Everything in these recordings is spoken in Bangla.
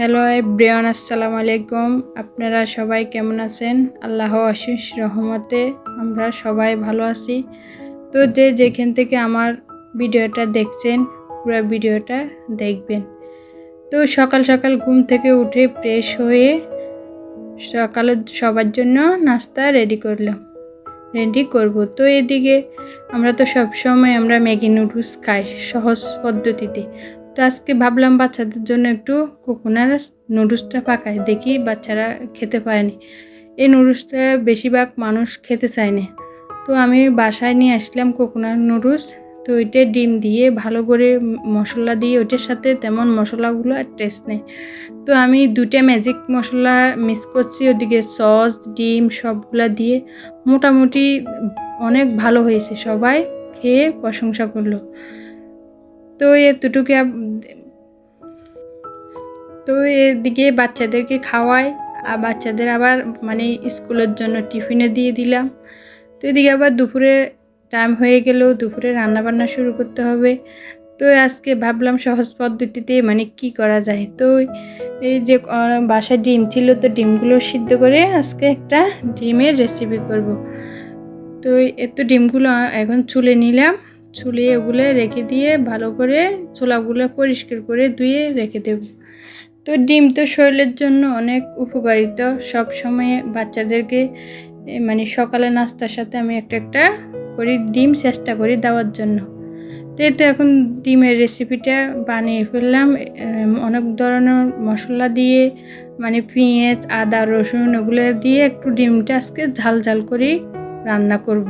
হ্যালো এভরিওয়ান, আসসালামু আলাইকুম। আপনারা সবাই কেমন আছেন? আল্লাহ অশেষ রহমতে আমরা সবাই ভালো আছি। তো যেখান থেকে আমার ভিডিওটা দেখছেন, পুরো ভিডিওটা দেখবেন। তো সকাল সকাল ঘুম থেকে উঠে ফ্রেশ হয়ে সকালে সবার জন্য নাস্তা রেডি করব। তো এদিকে আমরা তো সবসময় ম্যাগি নুডলস খাই সহজ পদ্ধতিতে। তো আজকে ভাবলাম বাচ্চাদের জন্য একটু কোকোনাট নুডলসটা পাকাই, দেখি বাচ্চারা খেতে পারেনি। এই নুডলসটা বেশিরভাগ মানুষ খেতে চায় না। তো আমি বাসায় নিয়ে আসলাম কোকোনাট নুডলস। তো ওইটা ডিম দিয়ে ভালো করে মশলা দিয়ে, ওইটার সাথে তেমন মশলাগুলো আর টেস্ট নেই। তো আমি 2টা ম্যাজিক মশলা মিক্স করছি, ওদিকে সস ডিম সবগুলা দিয়ে মোটামুটি অনেক ভালো হয়েছে, সবাই খেয়ে প্রশংসা করলো। তো এতটুকু তো এদিকে বাচ্চাদেরকে খাওয়াই, আর বাচ্চাদের আবার স্কুলের জন্য টিফিনে দিয়ে দিলাম। তো এদিকে আবার দুপুরে টাইম হয়ে গেল, দুপুরে রান্নাবান্না শুরু করতে হবে। তো আজকে ভাবলাম সহজ পদ্ধতিতে কি করা যায়। তো এই যে বাসায় ডিম ছিল, তো ডিমগুলো সিদ্ধ করে আজকে একটা ডিমের রেসিপি করব। তো ডিমগুলো এখন ছুলে নিলাম, ছুলে ওগুলো রেখে দিয়ে ভালো করে ছোলাগুলো পরিষ্কার করে ধুয়ে রেখে দেব। তো ডিম তো শরীরের জন্য অনেক উপকারিতা। সব সময় বাচ্চাদেরকে সকালে নাস্তার সাথে আমি একটা করি ডিম চেষ্টা করি দেওয়ার জন্য। তো এখন ডিমের রেসিপিটা বানিয়ে ফেললাম। অনেক ধরনের মশলা দিয়ে পেঁয়াজ আদা রসুন ওগুলো দিয়ে একটু ডিমটা আজকে ঝাল ঝাল করে রান্না করব।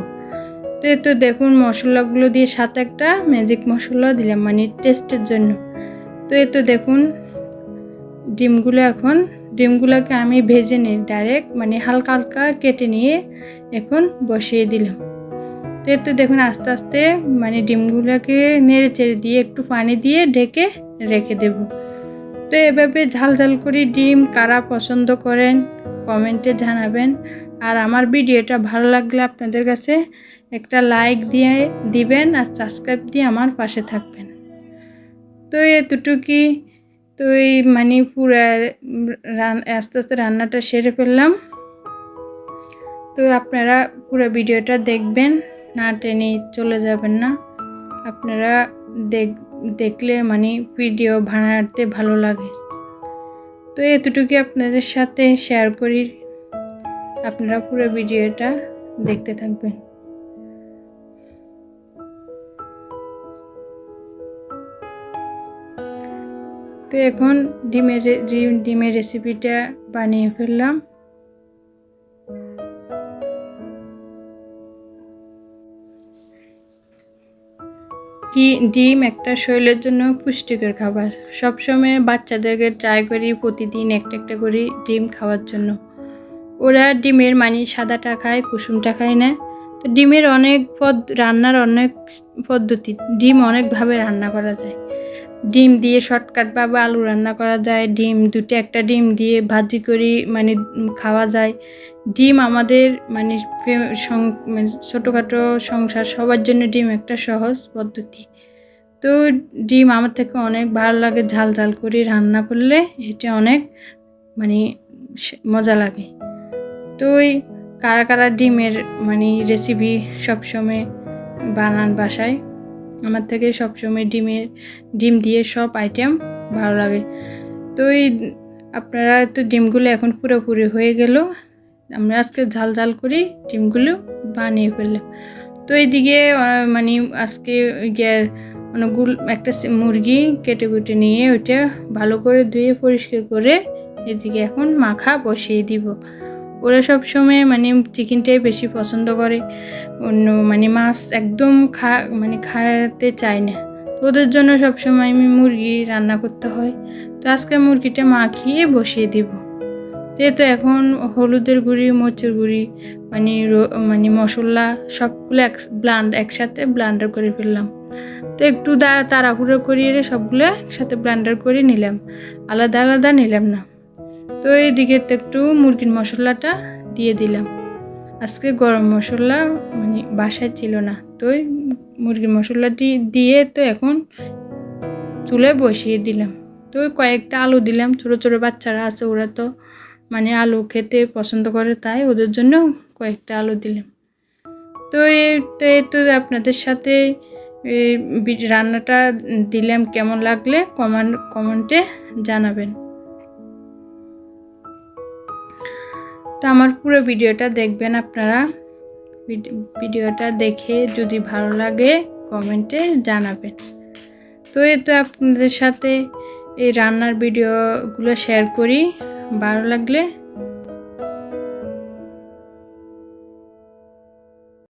তো দেখুন মশলাগুলো দিয়ে সাথে একটা ম্যাজিক মশলা দিলাম টেস্টের জন্য। তো দেখুন ডিমগুলোকে আমি ভেজে নিই ডাইরেক্ট, হালকা হালকা কেটে নিয়ে এখন বসিয়ে দিলাম। তো দেখুন আস্তে আস্তে ডিমগুলোকে নেড়ে চেড়ে দিয়ে একটু পানি দিয়ে ঢেকে রেখে দেব। তো এভাবে ঝাল ঝাল করে ডিম কারা পছন্দ করেন কমেন্টে জানাবেন। আর আমার ভিডিওটা ভালো লাগলে আপনাদের কাছে একটা লাইক দিয়ে দিবেন আর সাবস্ক্রাইব দিয়ে আমার পাশে থাকবেন। তো এতটুকুই। তো এই পুরা আস্তে আস্তে রান্নাটা সেরে ফেললাম। তো আপনারা পুরো ভিডিওটা দেখবেন, না টেনে চলে যাবেন না। আপনারা দেখলে ভিডিও বানাতে ভালো লাগে। তো এতটুকু আপনাদের সাথে শেয়ার করি, আপনারা পুরো ভিডিওটা দেখতে থাকবেন। তো এখন ডিমের রেসিপিটা বানিয়ে ফেললাম। ডিম একটা শরীরের জন্য পুষ্টিকর খাবার। সবসময় বাচ্চাদেরকে ট্রাই করি প্রতিদিন একটা করে ডিম খাওয়ার জন্য। ওরা ডিমের সাদাটা খায়, কুসুমটা খায় না। তো ডিমের রান্নার অনেক পদ্ধতি, ডিম অনেকভাবে রান্না করা যায়। ডিম দিয়ে শর্টকাটভাবে আলু রান্না করা যায়, একটা ডিম দিয়ে ভাজি করি খাওয়া যায়। ডিম আমাদের ছোটোখাটো সংসার সবার জন্য ডিম একটা সহজ পদ্ধতি। তো ডিম আমার থেকে অনেক ভালো লাগে, ঝাল ঝাল করে রান্না করলে এটা অনেক মজা লাগে। তো কারা কারা ডিমের রেসিপি সবসময় বানান বাসায়? আমার থেকে সবসময় ডিম দিয়ে সব আইটেম ভালো লাগে। তো আপনারা তো ডিমগুলো এখন পুরোপুরি হয়ে গেল, আমরা আজকে ঝাল ঝাল করে ডিমগুলো বানিয়ে ফেললাম। তো এইদিকে আজকে অনেকগুলো একটা মুরগি কেটে কুটে নিয়ে ওইটা ভালো করে ধুয়ে পরিষ্কার করে এদিকে এখন মাখা বসিয়ে দিব। ওরা সবসময় চিকেনটাই বেশি পছন্দ করে, অন্য মাছ একদম খাওয়াতে চায় না। ওদের জন্য সবসময় আমি মুরগি রান্না করতে হয়। তো আজকে মুরগিটা মাখিয়ে বসিয়ে দিব। তো এখন হলুদের গুঁড়ি মরিচের গুঁড়ি মশলা সবগুলো একসাথে ব্লান্ডার করে ফেললাম। তো একটু তাড়াহুড়ো করিয়ে সবগুলো একসাথে ব্লান্ডার করে নিলাম, আলাদা আলাদা নিলাম না। তো এইদিকে তো একটু মুরগির মশলাটা দিয়ে দিলাম। আজকে গরম মশলা বাসায় ছিল না, তো মুরগির মশলাটি দিয়ে তো এখন চুলে বসিয়ে দিলাম। তো ওই কয়েকটা আলু দিলাম, ছোটো ছোটো বাচ্চারা আছে, ওরা তো মানে আলু খেতে পছন্দ করে, তাই ওদের জন্য কয়েকটা আলু দিলাম। তো এই তো আপনাদের সাথে রান্নাটা দিলাম, কেমন লাগলে কমেন্টে জানাবেন। তো আমার পুরো ভিডিওটা দেখবেন আপনারা, ভিডিওটা দেখে যদি ভালো লাগে কমেন্টে জানাবেন। তো এই তো আপনাদের সাথে এই রান্নার ভিডিওগুলো শেয়ার করি, ভালো লাগলে